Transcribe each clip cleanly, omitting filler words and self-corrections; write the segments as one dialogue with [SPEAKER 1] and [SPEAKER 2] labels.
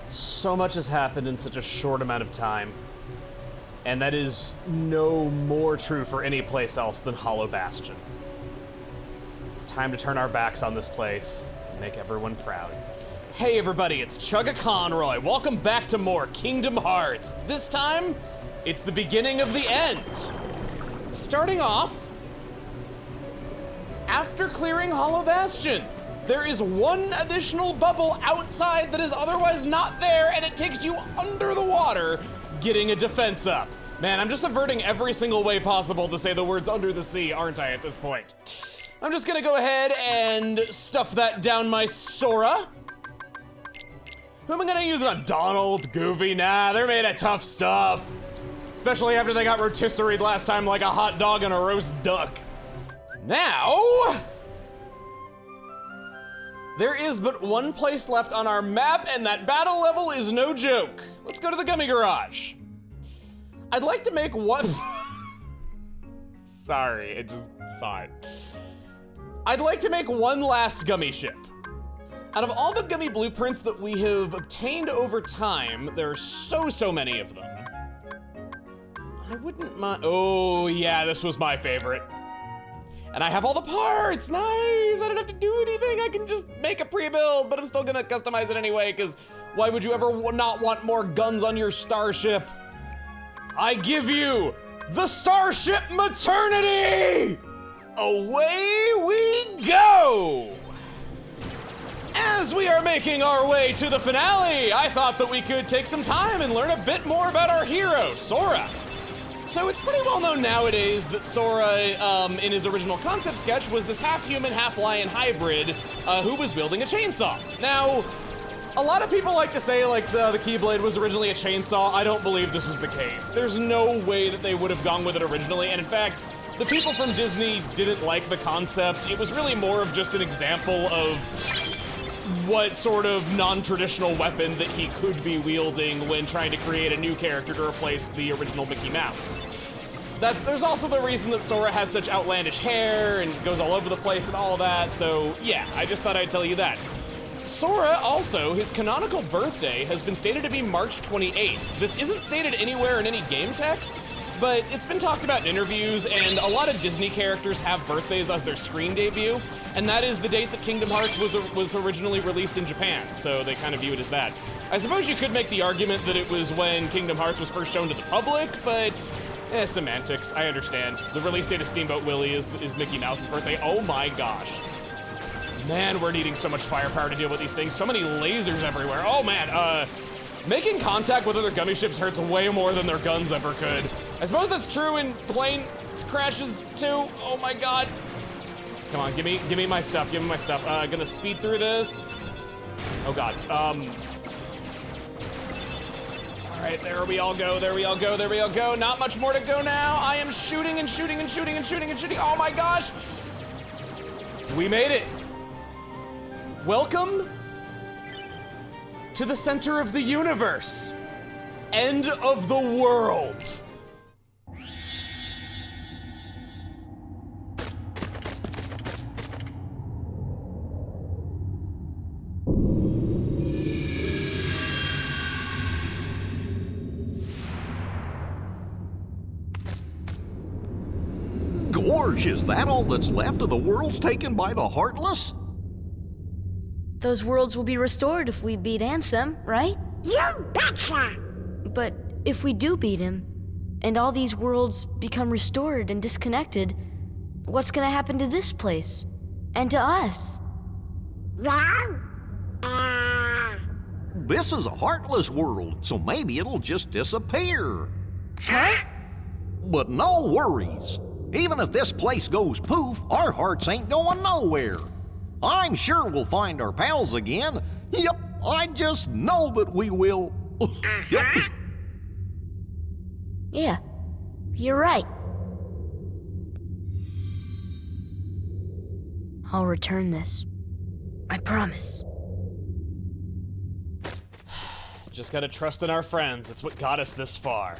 [SPEAKER 1] So much has happened in such a short amount of time. And that is no more true for any place else than Hollow Bastion. It's time to turn our backs on this place and make everyone proud. Hey everybody, it's Chugga Conroy. Welcome back to more Kingdom Hearts. This time, it's the beginning of the end. Starting off, after clearing Hollow Bastion, there is one additional bubble outside that is otherwise not there, and it takes you under the water, getting a defense up. Man, I'm just averting every single way possible to say the words under the sea, aren't I, at this point? I'm just gonna go ahead and stuff that down my Sora. Who am I gonna use it on? Donald, Goofy? Nah, they're made of tough stuff. Especially after they got rotisseried last time like a hot dog and a roast duck. Now, there is but one place left on our map, and that battle level is no joke. Let's go to the Gummy Garage. I'd like to make one... Sorry, I just saw it. I'd like to make one last gummy ship. Out of all the gummy blueprints that we have obtained over time, there are so many of them. I wouldn't mind... Oh, yeah, this was my favorite. And I have all the parts, nice! I don't have to do anything, I can just make a pre-build, but I'm still gonna customize it anyway, because why would you ever not want more guns on your starship? I give you the Starship Maternity! Away we go! As we are making our way to the finale, I thought that we could take some time and learn a bit more about our hero, Sora. So it's pretty well known nowadays that Sora, in his original concept sketch, was this half-human, half-lion hybrid who was wielding a chainsaw. Now, a lot of people like to say like the Keyblade was originally a chainsaw. I don't believe this was the case. There's no way that they would have gone with it originally, and in fact, the people from Disney didn't like the concept. It was really more of just an example of what sort of non-traditional weapon that he could be wielding when trying to create a new character to replace the original Mickey Mouse. There's also the reason that Sora has such outlandish hair and goes all over the place and all that, so yeah, I just thought I'd tell you that. Sora also, his canonical birthday has been stated to be March 28th. This isn't stated anywhere in any game text, but it's been talked about in interviews, and a lot of Disney characters have birthdays as their screen debut, and that is the date that Kingdom Hearts was originally released in Japan, so they kind of view it as that. I suppose you could make the argument that it was when Kingdom Hearts was first shown to the public, but semantics, I understand. The release date of Steamboat Willie is Mickey Mouse's birthday. Oh my gosh. Man, we're needing so much firepower to deal with these things. So many lasers everywhere. Oh man, making contact with other gummy ships hurts way more than their guns ever could. I suppose that's true in plane crashes too. Oh my god. Come on, give me my stuff, give me my stuff. Gonna speed through this. Oh god, all right, there we all go, there we all go, there we all go. Not much more to go now. I am shooting and shooting and shooting and shooting and shooting. Oh my gosh. We made it. Welcome to the center of the universe. End of the world.
[SPEAKER 2] Gorge, is that all that's left of the worlds taken by the Heartless?
[SPEAKER 3] Those worlds will be restored if we beat Ansem, right?
[SPEAKER 4] You betcha!
[SPEAKER 3] But if we do beat him, and all these worlds become restored and disconnected, what's gonna happen to this place? And to us?
[SPEAKER 4] Well,
[SPEAKER 2] This is a Heartless world, so maybe it'll just disappear.
[SPEAKER 4] huh?
[SPEAKER 2] But no worries. Even if this place goes poof, our hearts ain't going nowhere. I'm sure we'll find our pals again. Yep, I just know that we will. Yep.
[SPEAKER 3] Yeah, you're right. I'll return this. I promise.
[SPEAKER 1] Just gotta trust in our friends. It's what got us this far.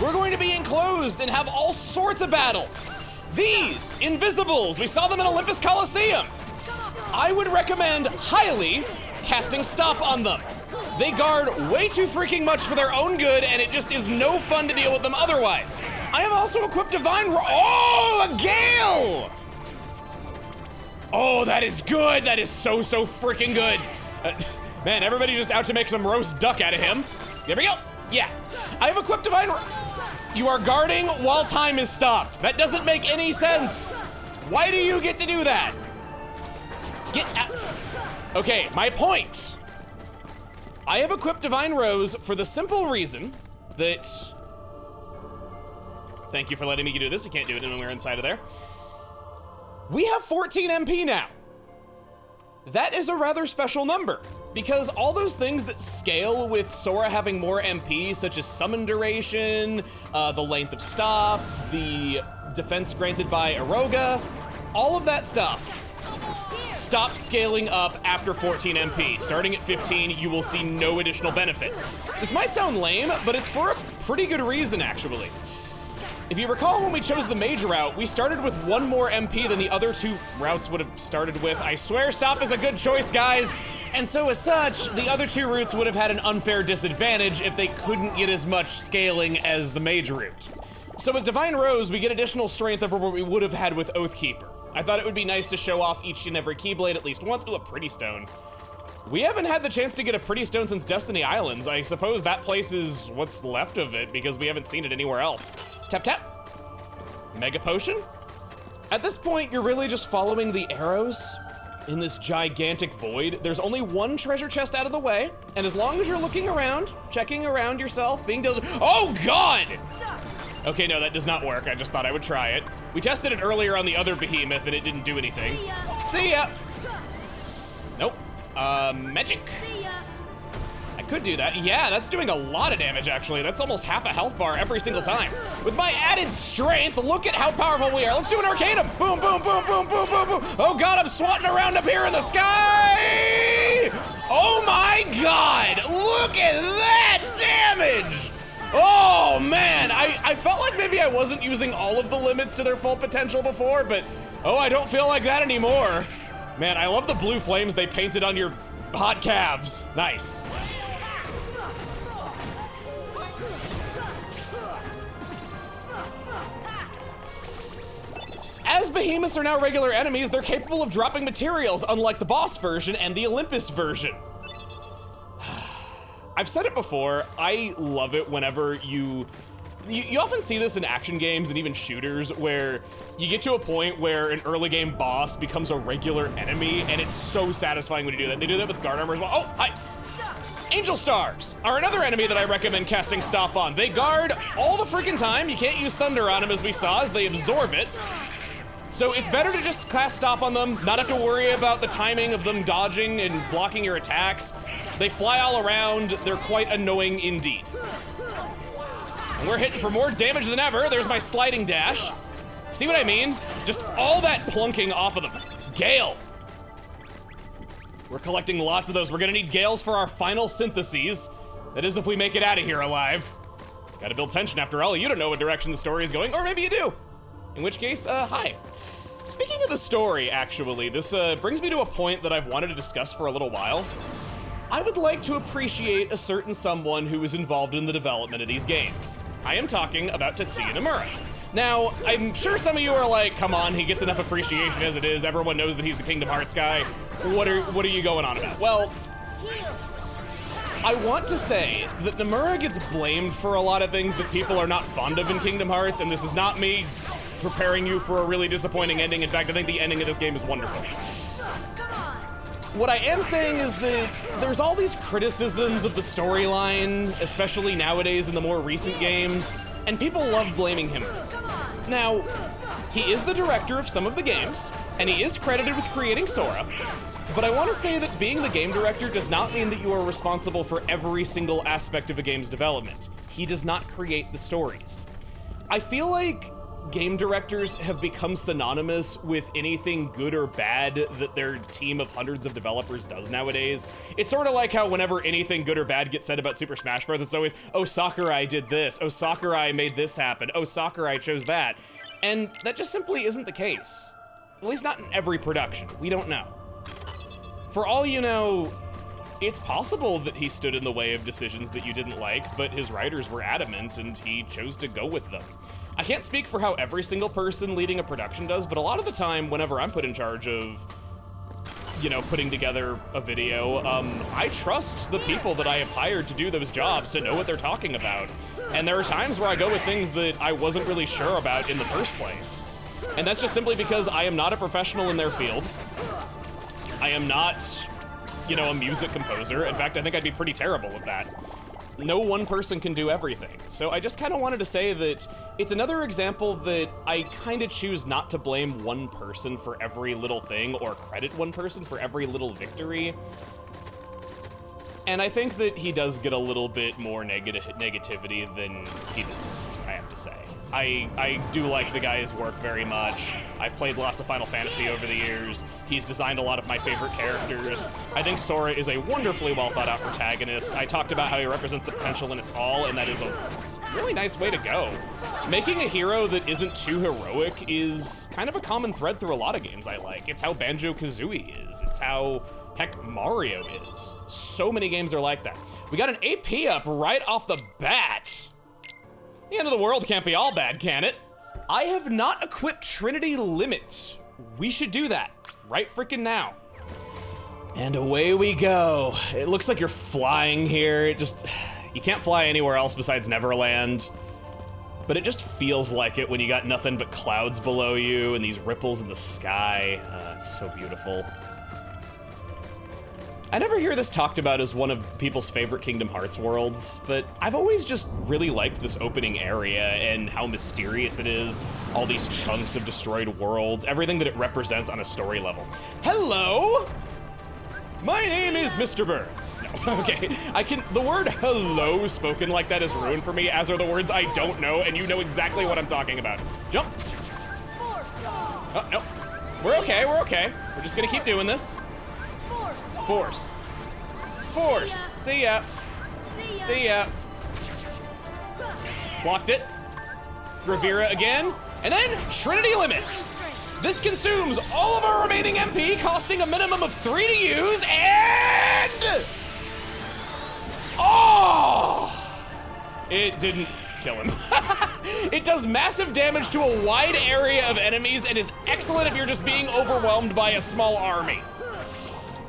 [SPEAKER 1] We're going to be enclosed and have all sorts of battles. These Invisibles, we saw them in Olympus Coliseum. I would recommend highly casting Stop on them. They guard way too freaking much for their own good, and it just is no fun to deal with them otherwise. I have also equipped Divine oh, a Gale! Oh, that is good. That is so freaking good. Man, everybody's just out to make some roast duck out of him. There we go. Yeah. I have equipped Divine You are guarding while time is stopped. That doesn't make any sense. Why do you get to do that? Get out. Okay, my point. I have equipped Divine Rose for the simple reason that... Thank you for letting me do this. We can't do it when we're inside of there. We have 14 MP now. That is a rather special number, because all those things that scale with Sora having more MP, such as summon duration, the length of stop, the defense granted by Aroga, all of that stuff stops scaling up after 14 MP. Starting at 15, you will see no additional benefit. This might sound lame, but it's for a pretty good reason, actually. If you recall, when we chose the mage route, we started with 1 more MP than the other 2 routes would have started with. I swear Stop is a good choice, guys. And so as such, the other 2 routes would have had an unfair disadvantage if they couldn't get as much scaling as the mage route. So with Divine Rose, we get additional strength over what we would have had with Oathkeeper. I thought it would be nice to show off each and every Keyblade at least once. Ooh, a Pretty Stone. We haven't had the chance to get a Pretty Stone since Destiny Islands. I suppose that place is what's left of it because we haven't seen it anywhere else. Tap, tap. Mega Potion? At this point, you're really just following the arrows in this gigantic void. There's only 1 treasure chest out of the way, and as long as you're looking around, checking around yourself, being diligent— Oh, God! Okay, no, that does not work. I just thought I would try it. We tested it earlier on the other behemoth, and it didn't do anything. See ya! Nope. Magic. I could do that. Yeah, that's doing a lot of damage, actually. That's almost half a health bar every single time. With my added strength, look at how powerful we are. Let's do an Arcanum. Boom, boom, boom, boom, boom, boom, boom. Oh, God, I'm swatting around up here in the sky. Oh, my God. Look at that damage. Oh, man. I felt like maybe I wasn't using all of the limits to their full potential before, but, oh, I don't feel like that anymore. Man, I love the blue flames they painted on your hot calves. Nice. As behemoths are now regular enemies, they're capable of dropping materials, unlike the boss version and the Olympus version. I've said it before, I love it whenever you often see this in action games and even shooters where you get to a point where an early game boss becomes a regular enemy, and it's so satisfying when you do that. They do that with guard armor as well. Oh, hi. Angel Stars are another enemy that I recommend casting Stop on. They guard all the freaking time. You can't use Thunder on them, as we saw, as they absorb it. So it's better to just cast Stop on them, not have to worry about the timing of them dodging and blocking your attacks. They fly all around. They're quite annoying indeed. And we're hitting for more damage than ever. There's my sliding dash. See what I mean? Just all that plunking off of them. Gale. We're collecting lots of those. We're gonna need Gales for our final syntheses. That is if we make it out of here alive. Gotta build tension after all. You don't know what direction the story is going, or maybe you do. In which case, hi. Speaking of the story, actually, this brings me to a point that I've wanted to discuss for a little while. I would like to appreciate a certain someone who is involved in the development of these games. I am talking about Tetsuya Nomura. Now, I'm sure some of you are like, come on, he gets enough appreciation as it is. Everyone knows that he's the Kingdom Hearts guy. What are you going on about? Well, I want to say that Nomura gets blamed for a lot of things that people are not fond of in Kingdom Hearts, and this is not me preparing you for a really disappointing ending. In fact, I think the ending of this game is wonderful. What I am saying is that there's all these criticisms of the storyline, especially nowadays in the more recent games, and people love blaming him. Now, he is the director of some of the games, and he is credited with creating Sora, but I want to say that being the game director does not mean that you are responsible for every single aspect of a game's development. He does not create the stories. I feel like game directors have become synonymous with anything good or bad that their team of hundreds of developers does nowadays. It's sort of like how whenever anything good or bad gets said about Super Smash Bros., it's always, oh, Sakurai did this, oh, Sakurai made this happen, oh, Sakurai chose that. And that just simply isn't the case. At least not in every production. We don't know. For all you know, it's possible that he stood in the way of decisions that you didn't like, but his writers were adamant and he chose to go with them. I can't speak for how every single person leading a production does, but a lot of the time, whenever I'm put in charge of, you know, putting together a video, I trust the people that I have hired to do those jobs to know what they're talking about. And there are times where I go with things that I wasn't really sure about in the first place. And that's just simply because I am not a professional in their field. I am not, you know, a music composer. In fact, I think I'd be pretty terrible at that. No one person can do everything. So I just kind of wanted to say that it's another example that I kind of choose not to blame one person for every little thing or credit one person for every little victory. And I think that he does get a little bit more negativity than he deserves, I have to say. I do like the guy's work very much. I've played lots of Final Fantasy over the years. He's designed a lot of my favorite characters. I think Sora is a wonderfully well thought out protagonist. I talked about how he represents the potential in us all, and that is a really nice way to go. Making a hero that isn't too heroic is kind of a common thread through a lot of games I like. It's how Banjo-Kazooie is. It's how, heck, Mario is. So many games are like that. We got an AP up right off the bat. The end of the world can't be all bad, can it? I have not equipped Trinity Limits. We should do that right freaking now. And away we go. It looks like you're flying here. You can't fly anywhere else besides Neverland. But it just feels like it when you got nothing but clouds below you and these ripples in the sky. It's so beautiful. I never hear this talked about as one of people's favorite Kingdom Hearts worlds, but I've always just really liked this opening area and how mysterious it is, all these chunks of destroyed worlds, everything that it represents on a story level. Hello! My name is Mr. Burns. No, okay, the word hello spoken like that is ruined for me, as are the words I don't know, and you know exactly what I'm talking about. Jump! Oh, no. We're okay, we're okay. We're just gonna keep doing this. Force. Force. See ya. See ya. Blocked it. Revera again. And then Trinity Limit. This consumes all of our remaining MP, costing a minimum of 3 to use, and... Oh! It didn't kill him. It does massive damage to a wide area of enemies and is excellent if you're just being overwhelmed by a small army.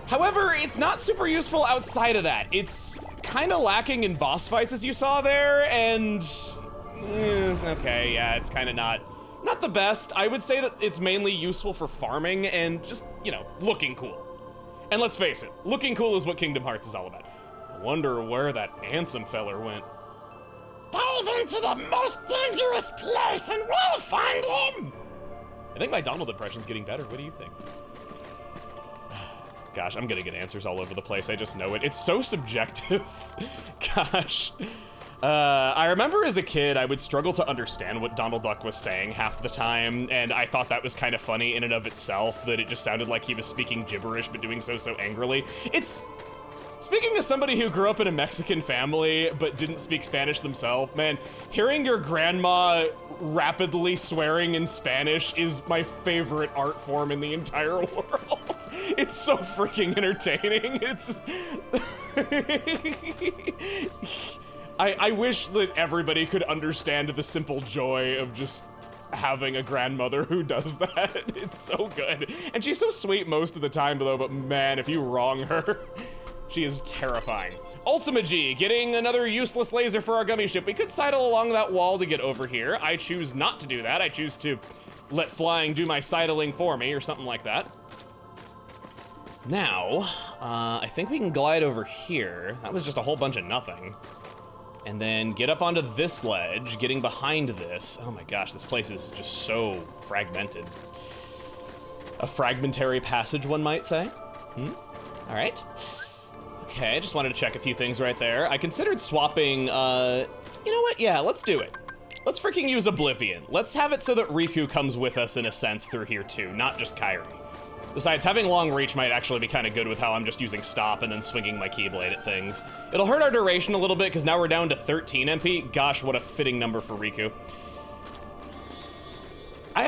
[SPEAKER 1] However, it's not super useful outside of that. It's kind of lacking in boss fights, as you saw there, and okay, yeah, it's kind of not the best. I would say that it's mainly useful for farming and just, you know, looking cool. And let's face it, looking cool is what Kingdom Hearts is all about. I wonder where that Ansem feller went. Dive into the most dangerous place and we'll find him! I think my Donald impression's getting better. What do you think? Gosh, I'm gonna get answers all over the place. I just know it. It's so subjective. Gosh. I remember as a kid, I would struggle to understand what Donald Duck was saying half the time, and I thought that was kind of funny in and of itself, that it just sounded like he was speaking gibberish, but doing so angrily. Speaking as somebody who grew up in a Mexican family, but didn't speak Spanish themselves, man, hearing your grandma rapidly swearing in Spanish is my favorite art form in the entire world. It's so freaking entertaining. It's I wish that everybody could understand the simple joy of just having a grandmother who does that. It's so good. And she's so sweet most of the time, though, but man, if you wrong her, she is terrifying. Ultima G, getting another useless laser for our gummy ship. We could sidle along that wall to get over here. I choose not to do that. I choose to let flying do my sidling for me or something like that. Now, I think we can glide over here. That was just a whole bunch of nothing. And then get up onto this ledge, getting behind this. Oh my gosh, this place is just so fragmented. A fragmentary passage, one might say. All right. Okay, just wanted to check a few things right there. I considered swapping, you know what? Yeah, let's do it. Let's freaking use Oblivion. Let's have it so that Riku comes with us in a sense through here too, not just Kairi. Besides, having long reach might actually be kind of good with how I'm just using stop and then swinging my Keyblade at things. It'll hurt our duration a little bit because now we're down to 13 MP. Gosh, what a fitting number for Riku.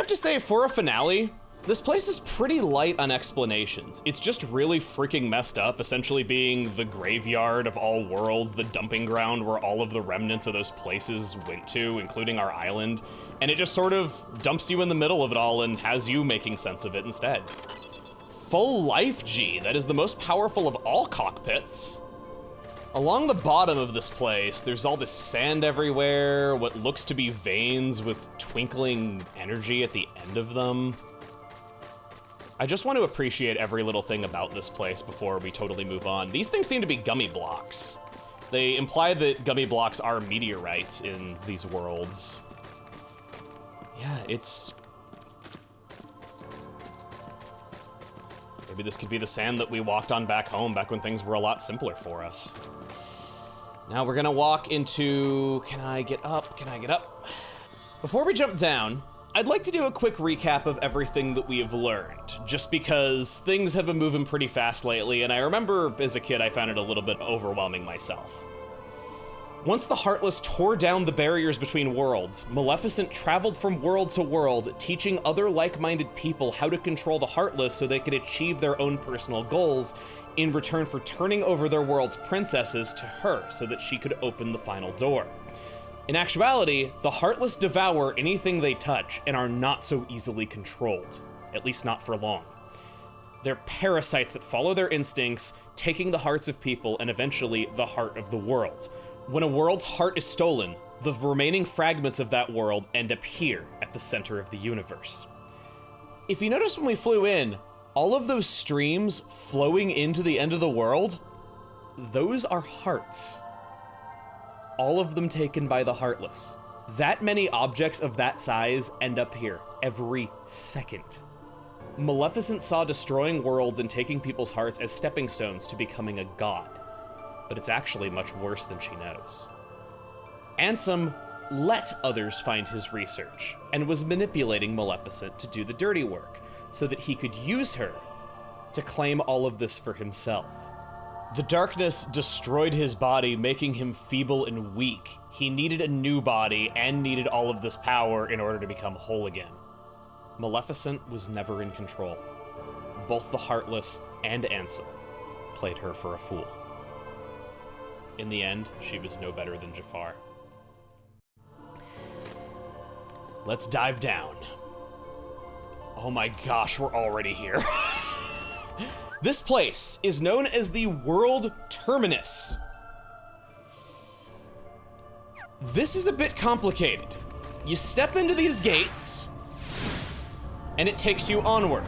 [SPEAKER 1] have to say, for a finale, this place is pretty light on explanations. It's just really freaking messed up, essentially being the graveyard of all worlds, the dumping ground where all of the remnants of those places went to, including our island. And it just sort of dumps you in the middle of it all and has you making sense of it instead. Full life G, that is the most powerful of all cockpits. Along the bottom of this place, there's all this sand everywhere, what looks to be veins with twinkling energy at the end of them. I just want to appreciate every little thing about this place before we totally move on. These things seem to be gummy blocks. They imply that gummy blocks are meteorites in these worlds. Yeah, it's... maybe this could be the sand that we walked on back home, back when things were a lot simpler for us. Now we're gonna walk into... can I get up? Can I get up? Before we jump down, I'd like to do a quick recap of everything that we have learned, just because things have been moving pretty fast lately, and I remember as a kid I found it a little bit overwhelming myself. Once the Heartless tore down the barriers between worlds, Maleficent traveled from world to world, teaching other like-minded people how to control the Heartless so they could achieve their own personal goals in return for turning over their world's princesses to her so that she could open the final door. In actuality, the Heartless devour anything they touch and are not so easily controlled, at least not for long. They're parasites that follow their instincts, taking the hearts of people and eventually the heart of the world. When a world's heart is stolen, the remaining fragments of that world end up here at the center of the universe. If you notice when we flew in, all of those streams flowing into the end of the world, those are hearts. All of them taken by the Heartless. That many objects of that size end up here every second. Maleficent saw destroying worlds and taking people's hearts as stepping stones to becoming a god, but it's actually much worse than she knows. Ansem let others find his research and was manipulating Maleficent to do the dirty work so that he could use her to claim all of this for himself. The darkness destroyed his body, making him feeble and weak. He needed a new body and needed all of this power in order to become whole again. Maleficent was never in control. Both the Heartless and Ansem played her for a fool. In the end, she was no better than Jafar. Let's dive down. Oh my gosh, we're already here. This place is known as the World Terminus. This is a bit complicated. You step into these gates, and it takes you onward.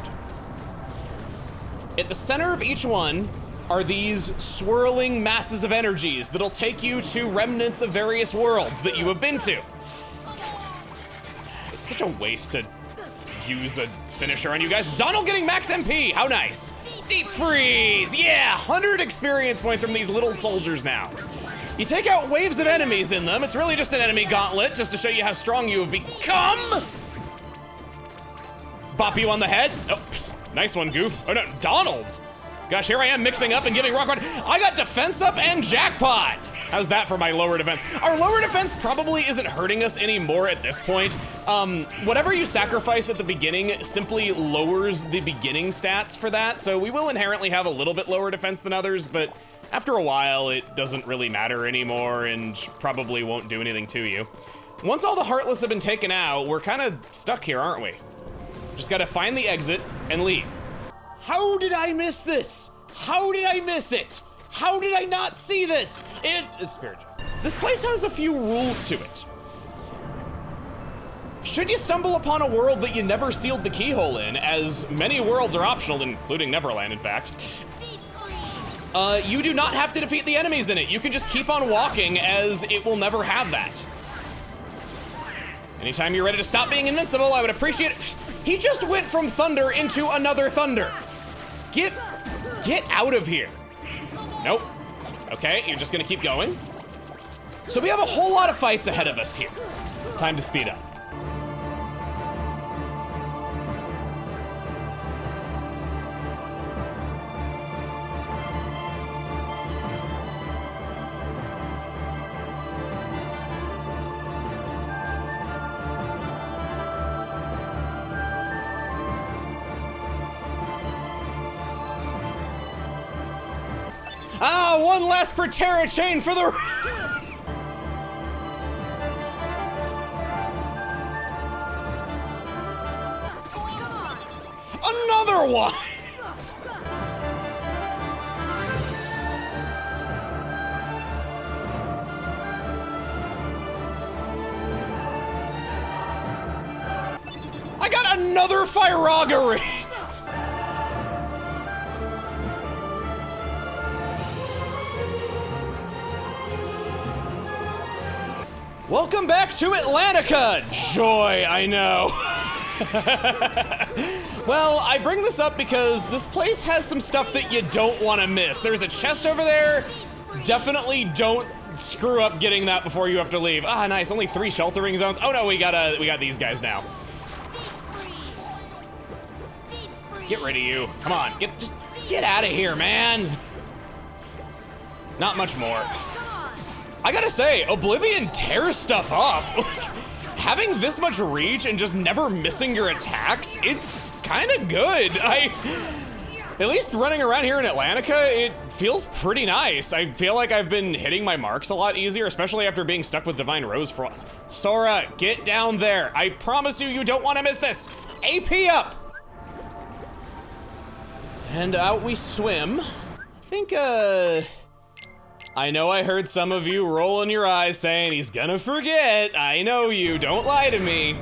[SPEAKER 1] At the center of each one are these swirling masses of energies that'll take you to remnants of various worlds that you have been to. It's such a waste to use a finisher on you guys. Donald getting max MP, how nice. Deep freeze, yeah, 100 experience points from these little soldiers now. You take out waves of enemies in them. It's really just an enemy gauntlet, just to show you how strong you have become. Bop you on the head. Oh, nice one, Goof. Oh no, Donald. Gosh, here I am mixing up and giving rock hard. I got defense up and jackpot. How's that for my lower defense? Our lower defense probably isn't hurting us anymore at this point. Whatever you sacrifice at the beginning simply lowers the beginning stats for that, so we will inherently have a little bit lower defense than others, but after a while, it doesn't really matter anymore and probably won't do anything to you. Once all the Heartless have been taken out, we're kind of stuck here, aren't we? Just gotta find the exit and leave. How did I miss this? How did I miss it? How did I not see this? It is spiritual. This place has a few rules to it. Should you stumble upon a world that you never sealed the keyhole in, as many worlds are optional, including Neverland, in fact, you do not have to defeat the enemies in it. You can just keep on walking, as it will never have that. Anytime you're ready to stop being invincible, I would appreciate it. He just went from thunder into another thunder. Get out of here. Nope. Okay, you're just gonna keep going. So we have a whole lot of fights ahead of us here. It's time to speed up. Ah, one last Proterra chain for the... Another one! I got another Fyraga ring! Welcome back to Atlantica! Joy, I know. Well, I bring this up because this place has some stuff that you don't want to miss. There's a chest over there. Definitely don't screw up getting that before you have to leave. Ah, nice, only 3 sheltering zones. Oh no, we got these guys now. Get rid of you. Come on, just get out of here, man. Not much more. I gotta say, Oblivion tears stuff up. Having this much reach and just never missing your attacks, it's kind of good. At least running around here in Atlantica, it feels pretty nice. I feel like I've been hitting my marks a lot easier, especially after being stuck with Divine Rose Frost. Sora, get down there. I promise you, you don't want to miss this. AP up. And out we swim. I think, I know I heard some of you rolling your eyes saying he's gonna forget. I know you, don't lie to me.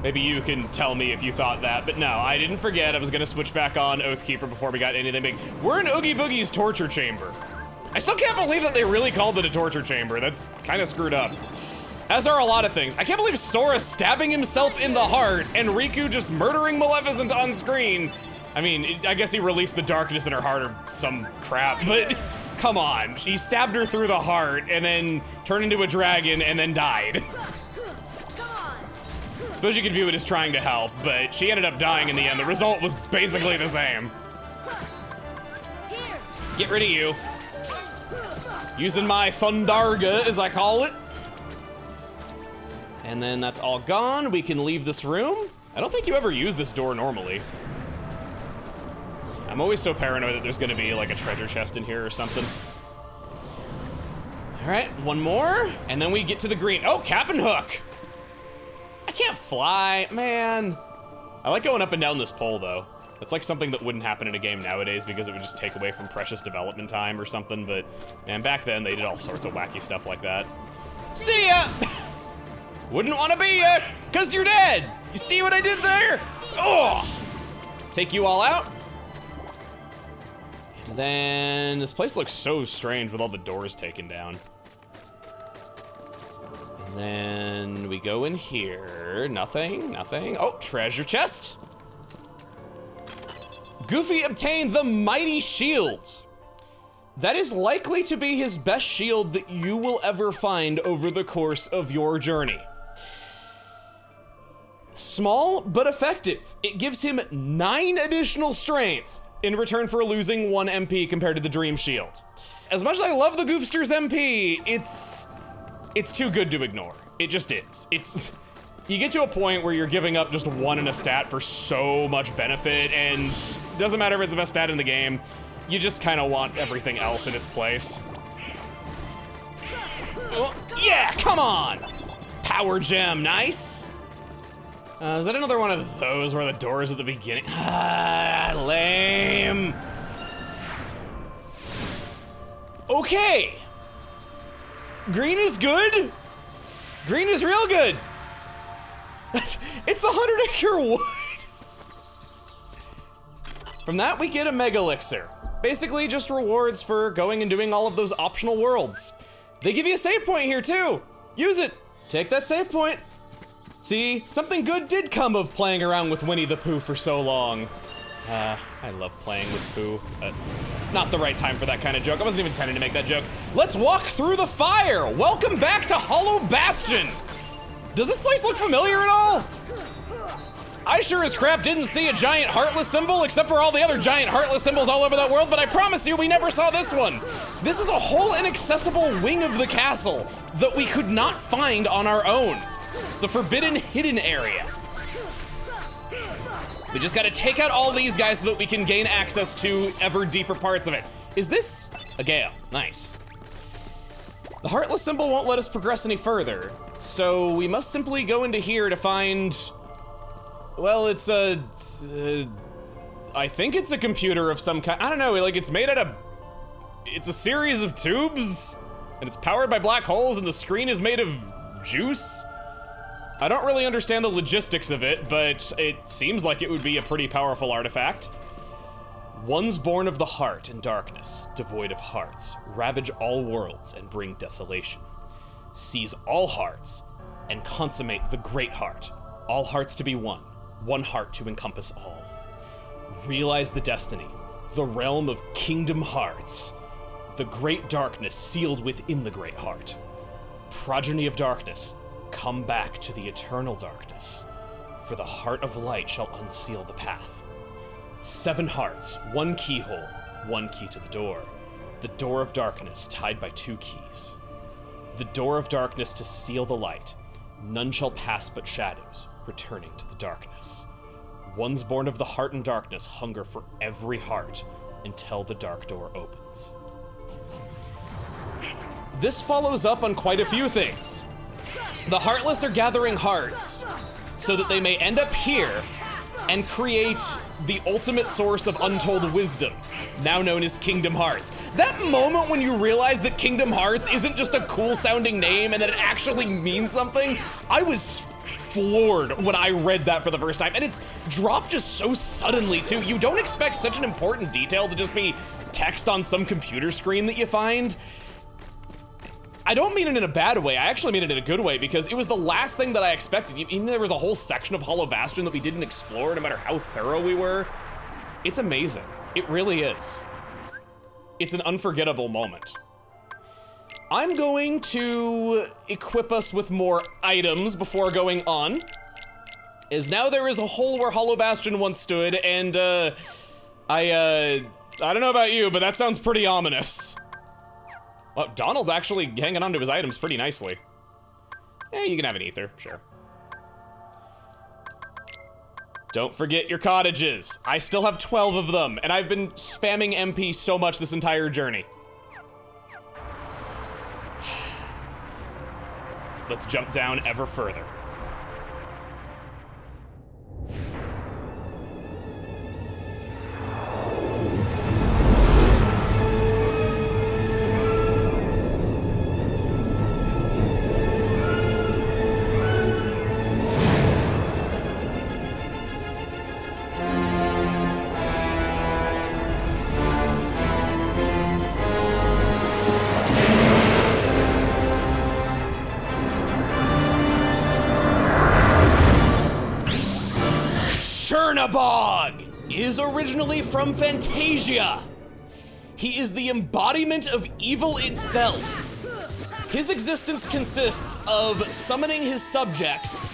[SPEAKER 1] Maybe you can tell me if you thought that, but no, I didn't forget. I was gonna switch back on Oathkeeper before we got anything big. We're in Oogie Boogie's torture chamber. I still can't believe that they really called it a torture chamber. That's kind of screwed up. As are a lot of things. I can't believe Sora stabbing himself in the heart and Riku just murdering Maleficent on screen. I mean, I guess he released the darkness in her heart or some crap, but come on. He stabbed her through the heart and then turned into a dragon and then died. Suppose you could view it as trying to help, but she ended up dying in the end. The result was basically the same. Get rid of you. Using my Thundarga, as I call it. And then that's all gone. We can leave this room. I don't think you ever use this door normally. I'm always so paranoid that there's gonna be like a treasure chest in here or something. All right, one more, and then we get to the green. Oh, Cap'n Hook. I can't fly, man. I like going up and down this pole though. It's like something that wouldn't happen in a game nowadays because it would just take away from precious development time or something, but man, back then they did all sorts of wacky stuff like that. See ya! Wouldn't wanna be ya, cause you're dead. You see what I did there? Oh! Take you all out. And then this place looks so strange with all the doors taken down. And then we go in here, nothing. Oh, treasure chest. Goofy obtained the Mighty Shield. That is likely to be his best shield that you will ever find over the course of your journey. Small, but effective. It gives him 9 additional strength in return for losing 1 MP compared to the Dream Shield. As much as I love the Goofster's MP, it's too good to ignore. It just is. You get to a point where you're giving up just 1 in a stat for so much benefit, and it doesn't matter if it's the best stat in the game, you just kind of want everything else in its place. Oh, yeah, come on! Power Gem, nice. Is that another one of those where the door is at the beginning? Ah, lame. Okay. Green is good. Green is real good. It's the 100-acre wood. From that, we get a Mega Elixir. Basically just rewards for going and doing all of those optional worlds. They give you a save point here too. Use it. Take that save point. See, something good did come of playing around with Winnie the Pooh for so long. I love playing with Pooh. Not the right time for that kind of joke. I wasn't even intending to make that joke. Let's walk through the fire. Welcome back to Hollow Bastion. Does this place look familiar at all? I sure as crap didn't see a giant heartless symbol except for all the other giant heartless symbols all over that world, but I promise you we never saw this one. This is a whole inaccessible wing of the castle that we could not find on our own. It's a forbidden hidden area. We just gotta take out all these guys so that we can gain access to ever deeper parts of it. Is this a gale? Nice. The Heartless symbol won't let us progress any further, so we must simply go into here to find, well, it's a, I think it's a computer of some kind. I don't know, like it's made out of, it's a series of tubes, and it's powered by black holes, and the screen is made of juice. I don't really understand the logistics of it, but it seems like it would be a pretty powerful artifact. Ones born of the heart and darkness, devoid of hearts, ravage all worlds and bring desolation. Seize all hearts and consummate the great heart. All hearts to be one heart to encompass all. Realize the destiny, the realm of kingdom hearts, the great darkness sealed within the great heart. Progeny of darkness, come back to the eternal darkness, for the heart of light shall unseal the path. 7 hearts, 1 keyhole, 1 key to the door. The door of darkness tied by 2 keys. The door of darkness to seal the light. None shall pass but shadows, returning to the darkness. Ones born of the heart and darkness hunger for every heart until the dark door opens. This follows up on quite a few things. The Heartless are gathering hearts so that they may end up here and create the ultimate source of untold wisdom, now known as Kingdom Hearts. That moment when you realize that Kingdom Hearts isn't just a cool sounding name and that it actually means something, I was floored when I read that for the first time, and it's dropped just so suddenly too. You don't expect such an important detail to just be text on some computer screen that you find. I don't mean it in a bad way, I actually mean it in a good way, because it was the last thing that I expected. Even there was a whole section of Hollow Bastion that we didn't explore, no matter how thorough we were. It's amazing. It really is. It's an unforgettable moment. I'm going to equip us with more items before going on, as now there is a hole where Hollow Bastion once stood, and I don't know about you, but that sounds pretty ominous. Well, Donald's actually hanging on to his items pretty nicely. You can have an ether, sure. Don't forget your cottages. I still have 12 of them, and I've been spamming MP so much this entire journey. Let's jump down ever further. Chernabog is originally from Fantasia. He is the embodiment of evil itself. His existence consists of summoning his subjects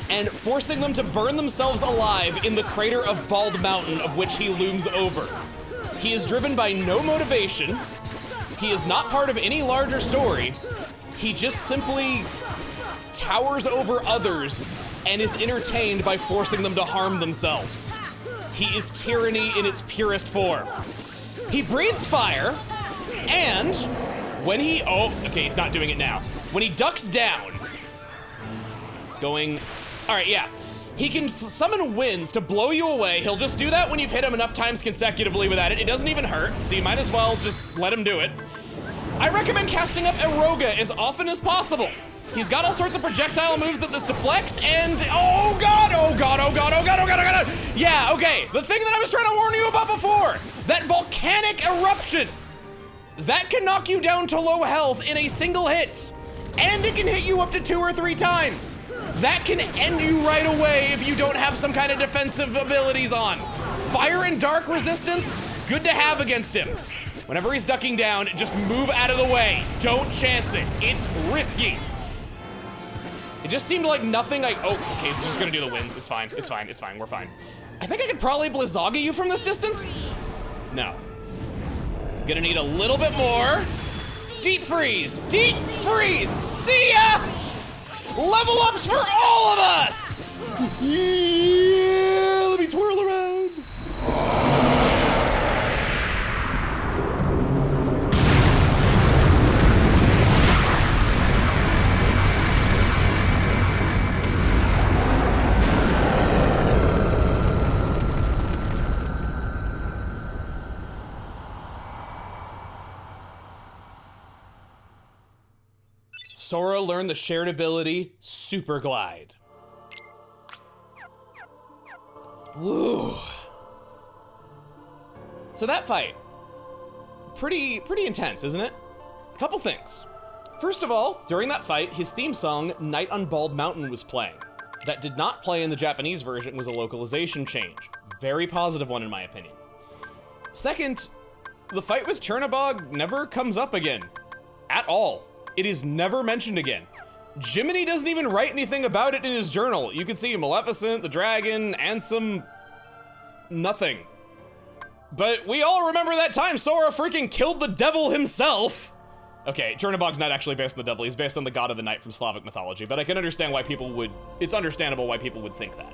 [SPEAKER 1] and forcing them to burn themselves alive in the crater of Bald Mountain, of which he looms over. He is driven by no motivation. He is not part of any larger story. He just simply towers over others and is entertained by forcing them to harm themselves. He is tyranny in its purest form. He breathes fire, and when he, he's not doing it now. When he ducks down, he's going, all right, yeah. He can summon winds to blow you away. He'll just do that when you've hit him enough times consecutively without it. It doesn't even hurt, so you might as well just let him do it. I recommend casting up Eroga as often as possible. He's got all sorts of projectile moves that this deflects, and oh god. Yeah, okay, the thing that I was trying to warn you about before, that volcanic eruption, that can knock you down to low health in a single hit, and it can hit you up to 2 or 3 times. That can end you right away if you don't have some kind of defensive abilities on. Fire and dark resistance, good to have against him. Whenever he's ducking down, just move out of the way. Don't chance it, it's risky. It just seemed like nothing okay, he's just gonna do the winds. It's fine, we're fine. I think I could probably Blizzaga you from this distance. No. I'm gonna need a little bit more. Deep freeze, see ya! Level ups for all of us! Yeah! Sora learned the shared ability, Super Glide. Woo. So that fight, pretty intense, isn't it? A couple things. First of all, during that fight, his theme song, Night on Bald Mountain, was playing. That did not play in the Japanese version, was a localization change. Very positive one in my opinion. Second, the fight with Chernobog never comes up again. At all. It is never mentioned again. Jiminy doesn't even write anything about it in his journal. You can see Maleficent, the dragon, Ansem, nothing. But we all remember that time Sora freaking killed the devil himself. Okay, Chernobog's not actually based on the devil, he's based on the god of the night from Slavic mythology, but I can understand why people would, it's understandable why people would think that.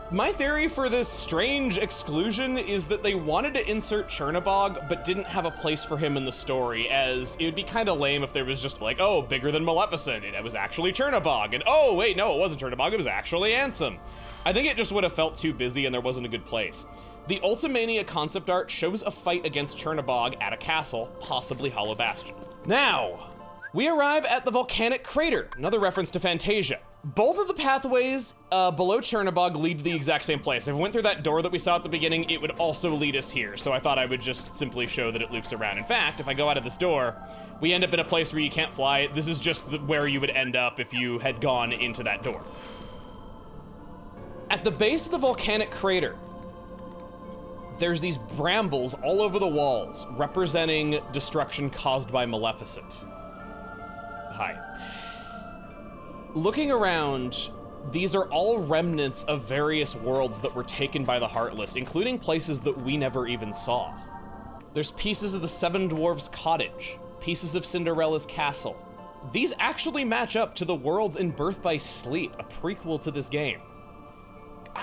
[SPEAKER 1] My theory for this strange exclusion is that they wanted to insert Chernobog, but didn't have a place for him in the story, as it would be kind of lame if there was just like, oh, bigger than Maleficent, and it was actually Chernobog, and oh, wait, no, it wasn't Chernobog, it was actually Ansem. I think it just would have felt too busy and there wasn't a good place. The Ultimania concept art shows a fight against Chernobog at a castle, possibly Hollow Bastion. Now, we arrive at the volcanic crater, another reference to Fantasia. Both of the pathways below Chernobog lead to the exact same place. If we went through that door that we saw at the beginning, it would also lead us here, so I thought I would just simply show that it loops around. In fact, if I go out of this door, we end up in a place where you can't fly. This is just where you would end up if you had gone into that door. At the base of the volcanic crater, there's these brambles all over the walls, representing destruction caused by Maleficent. Hi. Looking around, these are all remnants of various worlds that were taken by the Heartless, including places that we never even saw. There's pieces of the Seven Dwarfs' cottage, pieces of Cinderella's castle. These actually match up to the worlds in Birth by Sleep, a prequel to this game.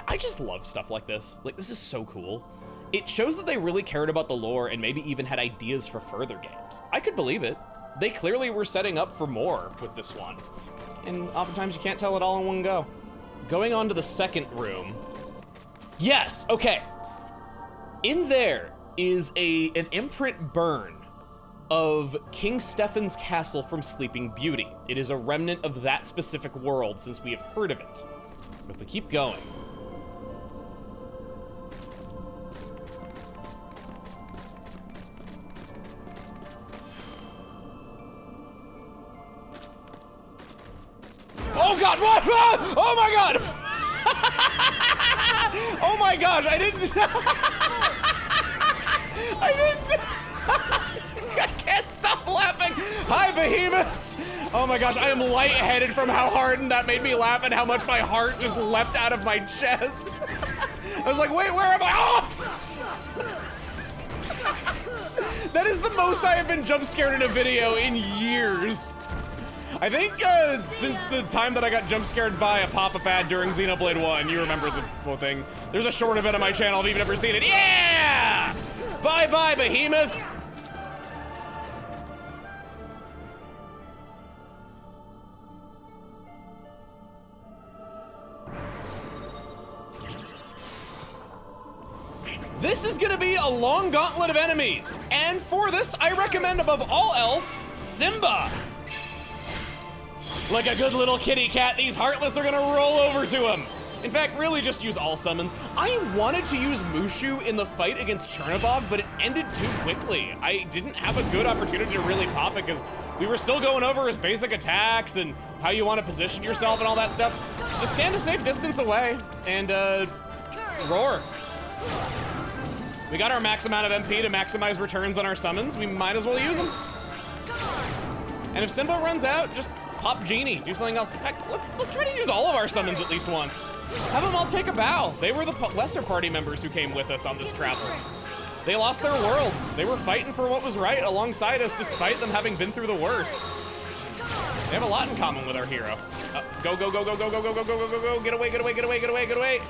[SPEAKER 1] I just love stuff like this. Like, this is so cool. It shows that they really cared about the lore and maybe even had ideas for further games. I could believe it. They clearly were setting up for more with this one. And oftentimes you can't tell it all in one go. Going on to the second room. Yes, okay. In there is an imprint burn of King Stefan's castle from Sleeping Beauty. It is a remnant of that specific world since we have heard of it. But if we keep going, oh god, what? Oh my god! Oh my gosh, I can't stop laughing! Hi, Behemoth! Oh my gosh, I am lightheaded from how hard that made me laugh and how much my heart just leapt out of my chest. I was like, wait, where am I? Oh! That is the most I have been jump scared in a video in years. I think since the time that I got jump scared by a pop-up ad during Xenoblade 1, you remember the whole thing. There's a short of it on my channel if you've never seen it. Yeah! Bye-bye, Behemoth! This is gonna be a long gauntlet of enemies, and for this, I recommend above all else, Simba. Like a good little kitty cat, these Heartless are gonna roll over to him. In fact, really just use all summons. I wanted to use Mushu in the fight against Chernobog, but it ended too quickly. I didn't have a good opportunity to really pop it because we were still going over his basic attacks and how you want to position yourself and all that stuff. Just stand a safe distance away and roar. We got our max amount of MP to maximize returns on our summons. We might as well use them. And if Simba runs out, just pop Genie, do something else. In fact, let's try to use all of our summons at least once. Have them all take a bow. They were the lesser party members who came with us on this travel. They lost their worlds. They were fighting for what was right alongside us despite them having been through the worst. They have a lot in common with our hero. Go, go, go, go, go, go, go, go, go, go, go, go. Get away, get away, get away, get away, get away.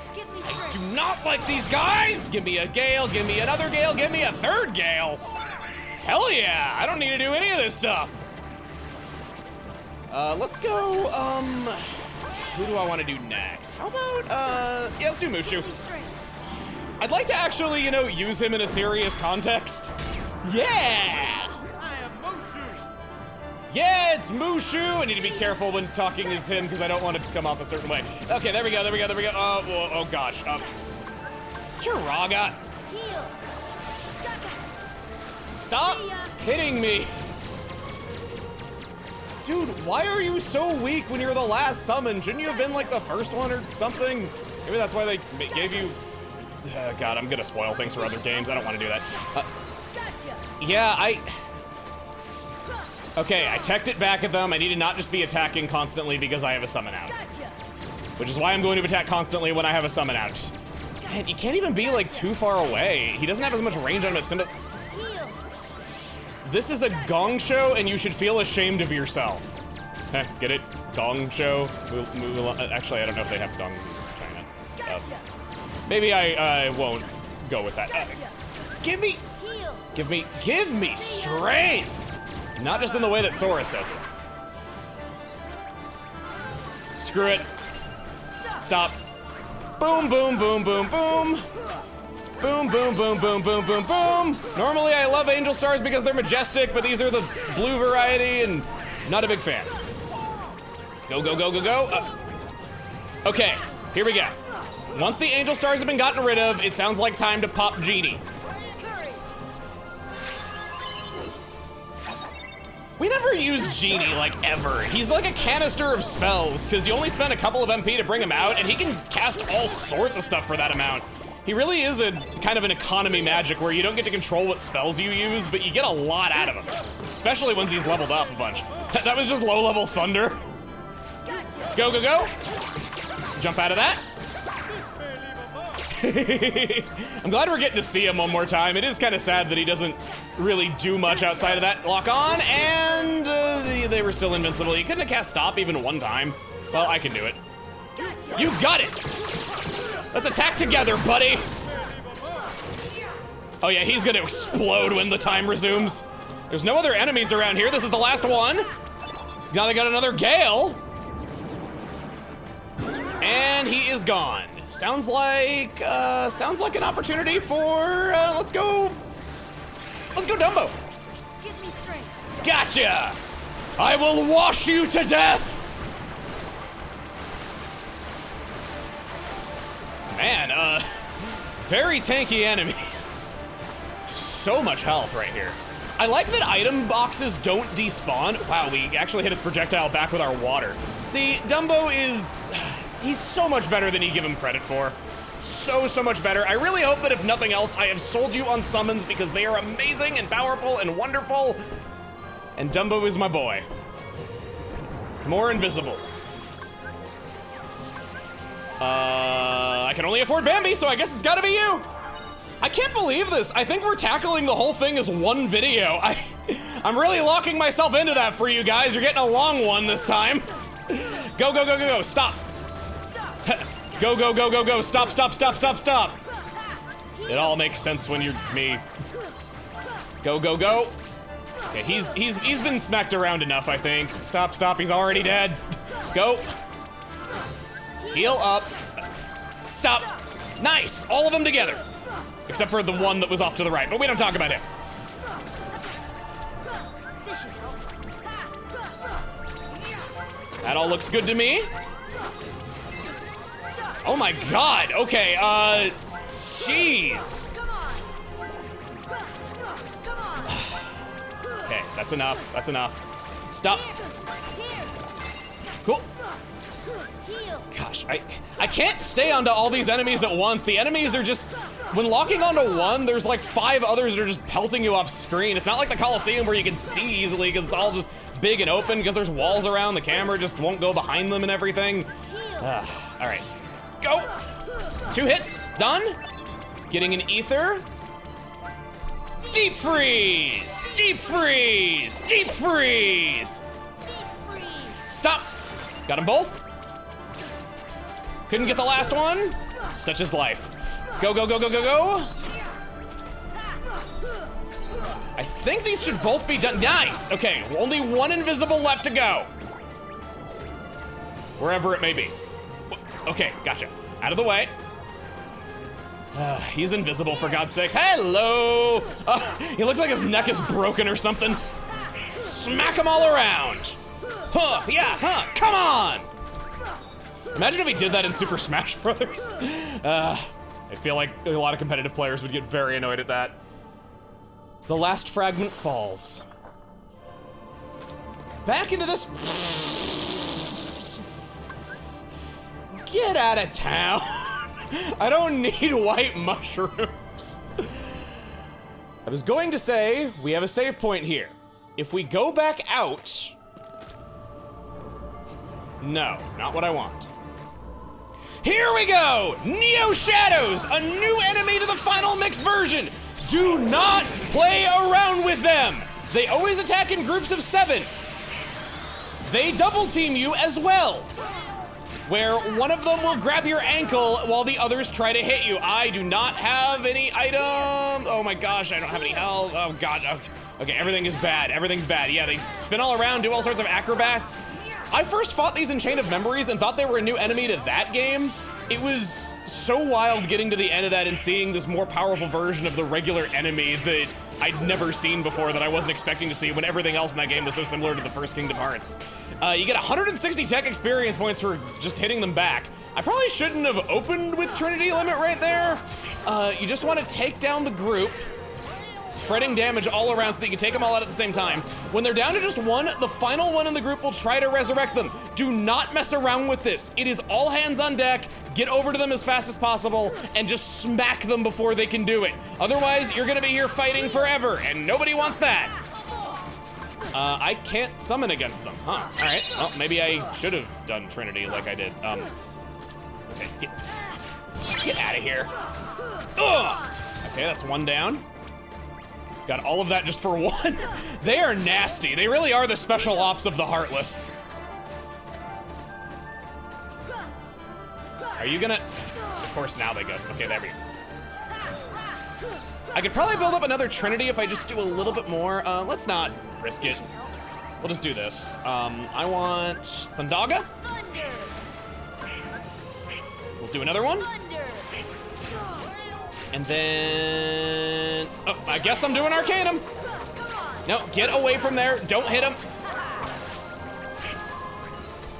[SPEAKER 1] I do not like these guys. Give me a Gale, give me another Gale, give me a third Gale. Hell yeah, I don't need to do any of this stuff. Let's go, who do I want to do next? How about, yeah, let's do Mushu. I'd like to actually, you know, use him in a serious context. Yeah!
[SPEAKER 5] I am Mushu.
[SPEAKER 1] Yeah, it's Mushu. I need to be careful when talking as him because I don't want it to come off a certain way. Okay, there we go, there we go, there we go. Oh gosh. Kiraga. Stop hitting me. Dude, why are you so weak when you're the last summon? Shouldn't you have been like the first one or something? Maybe that's why they gave you... God, I'm gonna spoil things for other games. I don't want to do that. Yeah, Okay, I teched it back at them. I need to not just be attacking constantly because I have a summon out. Which is why I'm going to attack constantly when I have a summon out. Man, you can't even be like too far away. He doesn't have as much range on him as This is a gong show and you should feel ashamed of yourself. Get it? Gong show? Actually, I don't know if they have gongs in China. Maybe I won't go with that. Give me strength! Not just in the way that Sora says it. Screw it. Stop. Boom, boom, boom, boom, boom. Boom, boom, boom, boom, boom, boom, boom. Normally I love Angel Stars because they're majestic, but these are the blue variety and not a big fan. Go, go, go, go, go. Okay, here we go. Once the Angel Stars have been gotten rid of, it sounds like time to pop Genie. We never use Genie, like, ever. He's like a canister of spells, because you only spend a couple of MP to bring him out, and he can cast all sorts of stuff for that amount. He really is a kind of an economy magic where you don't get to control what spells you use, but you get a lot out of him. Especially once he's leveled up a bunch. That was just low-level thunder. Go, go, go. Jump out of that. I'm glad we're getting to see him one more time. It is kind of sad that he doesn't really do much outside of that lock on, and they were still invincible. You couldn't have cast stop even one time. Well, I can do it. You got it! Let's attack together, buddy! Oh yeah, he's gonna explode when the time resumes. There's no other enemies around here. This is the last one. Now they got another Gale. And he is gone. Sounds like an opportunity for, let's go Dumbo.
[SPEAKER 3] Give me strength.
[SPEAKER 1] Gotcha! I will wash you to death! Man, very tanky enemies. So much health right here. I like that item boxes don't despawn. Wow, we actually hit its projectile back with our water. See, Dumbo he's so much better than you give him credit for. So much better. I really hope that if nothing else, I have sold you on summons because they are amazing and powerful and wonderful. And Dumbo is my boy. More invisibles. I can only afford Bambi, so I guess it's gotta be you. I can't believe this. I think we're tackling the whole thing as one video. I'm really locking myself into that for you guys. You're getting a long one this time. Go, go, go, go, go, stop. Go, go, go, go, go, stop, stop, stop, stop, stop. It all makes sense when you're me. Go, go, go. Okay, he's been smacked around enough, I think. Stop, stop, he's already dead. Go. Heal up. Stop. Nice, all of them together. Except for the one that was off to the right, but we don't talk about him. That all looks good to me. Oh my god, okay, jeez. Okay, that's enough, that's enough. Stop. Cool. Gosh, I can't stay onto all these enemies at once. The enemies are just, when locking onto one, there's like 5 others that are just pelting you off screen. It's not like the Coliseum where you can see easily because it's all just big and open because there's walls around. The camera just won't go behind them and everything. All right, go. 2 hits, done. Getting an ether. Deep freeze, deep freeze, deep freeze. Stop, got them both. Couldn't get the last one. Such is life. Go, go, go, go, go, go. I think these should both be done. Nice, okay, only 1 invisible left to go. Wherever it may be. Okay, gotcha, out of the way. He's invisible for God's sakes. Hello! He looks like his neck is broken or something. Smack them all around. Huh, yeah, huh, come on! Imagine if he did that in Super Smash Brothers. I feel like a lot of competitive players would get very annoyed at that. The last fragment falls. Back into this. Get out of town. I don't need white mushrooms. I was going to say, we have a save point here. If we go back out. No, not what I want. Here we go! Neo Shadows, a new enemy to the final mix version. Do not play around with them. They always attack in groups of 7. They double team you as well, where one of them will grab your ankle while the others try to hit you. I do not have any items. Oh my gosh, I don't have any health. Oh God, okay, everything is bad, everything's bad. Yeah, they spin all around, do all sorts of acrobats. I first fought these in Chain of Memories and thought they were a new enemy to that game. It was so wild getting to the end of that and seeing this more powerful version of the regular enemy that I'd never seen before, that I wasn't expecting to see when everything else in that game was so similar to the first Kingdom Hearts. You get 160 tech experience points for just hitting them back. I probably shouldn't have opened with Trinity Limit right there. You just want to take down the group, spreading damage all around so that you can take them all out at the same time. When they're down to just one, the final one in the group will try to resurrect them. Do not mess around with this. It is all hands on deck. Get over to them as fast as possible and just smack them before they can do it. Otherwise, you're gonna be here fighting forever, and nobody wants that. I can't summon against them, huh? All right, well, maybe I should have done Trinity like I did. Okay, get out of here. Ugh! Okay, that's one down. Got all of that just for one. They are nasty. They really are the special ops of the Heartless. Are you gonna? Of course, now they go. Okay, there we go. I could probably build up another Trinity if I just do a little bit more. Let's not risk it. We'll just do this. I want Thundaga. We'll do another one. And then, oh, I guess I'm doing Arcanum. No, get away from there. Don't hit him.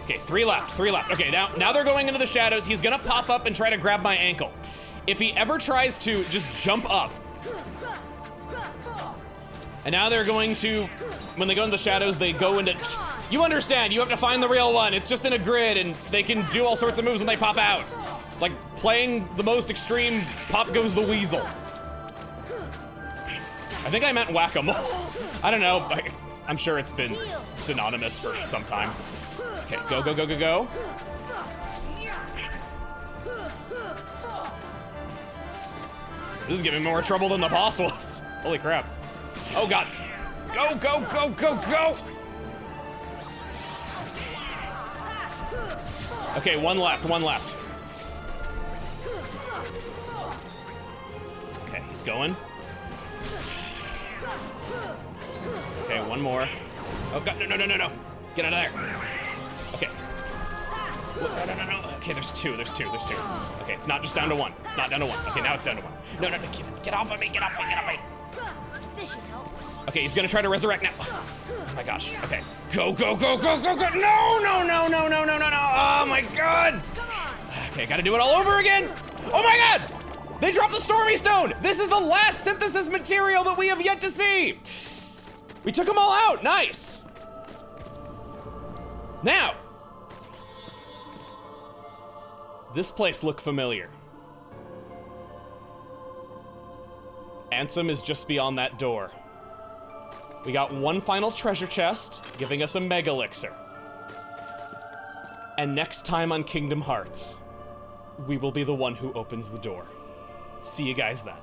[SPEAKER 1] Okay, 3 left, 3 left. Okay, now they're going into the shadows. He's gonna pop up and try to grab my ankle. If he ever tries to just jump up. And now they're going to, when they go into the shadows, they go into, you understand, you have to find the real one. It's just in a grid and they can do all sorts of moves when they pop out. It's like playing the most extreme Pop Goes the Weasel. I think I meant whack-a-mole. I don't know, I'm sure it's been synonymous for some time. Okay, go, go, go, go, go. This is giving me more trouble than the boss was. Holy crap. Oh God. Go, go, go, go, go. Okay, one left, one left. Okay, he's going. Okay, one more. Oh God, no, no, no, no, no. Get out of there. Okay. No, no, no, no. Okay, there's two. Okay, it's not just down to one. It's not down to one. Okay, now it's down to one. No, no, no, get off of me, get off me, get off me. Okay, he's gonna try to resurrect now. Oh my gosh, okay. Go, go, go, go, go, go. No, no, no, no, no, no, no, no. Oh my God. Okay, gotta do it all over again. Oh my God! They dropped the Stormy Stone! This is the last synthesis material that we have yet to see! We took them all out, nice! Now, this place looked familiar. Ansem is just beyond that door. We got one final treasure chest, giving us a Mega Elixir. And next time on Kingdom Hearts, we will be the one who opens the door. See you guys then.